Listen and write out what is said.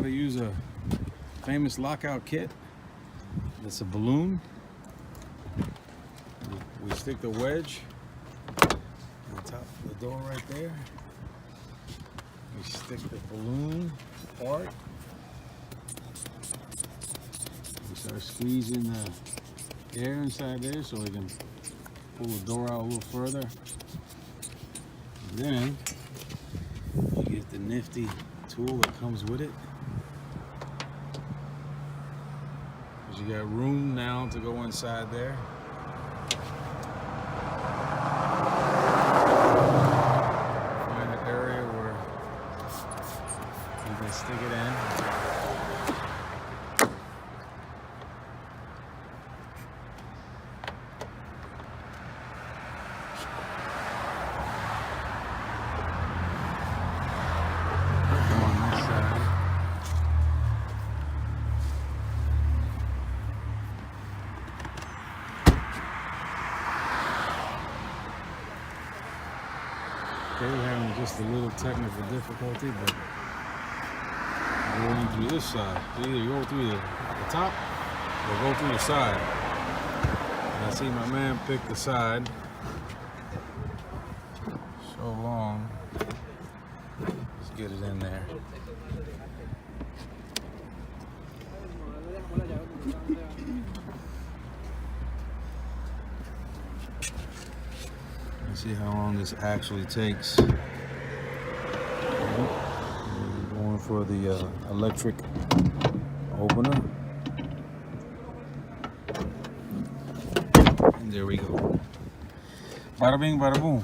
to use a famous lockout kit. It's a balloon. We stick the wedge on top of the door right there. We stick the balloon part. We start squeezing the air inside there so we can pull the door out a little further. And then you get the nifty tool that comes with it. Because you got room now to go inside there. Find an area where you can stick it in. Okay, we're having just a little technical difficulty, but we're going through this side. So either you go through the top or go through the side. And I see my man pick the side. So long. Let's get it in there. See how long this actually takes. We're going for the electric opener. And there we go. Bada bing, bada boom.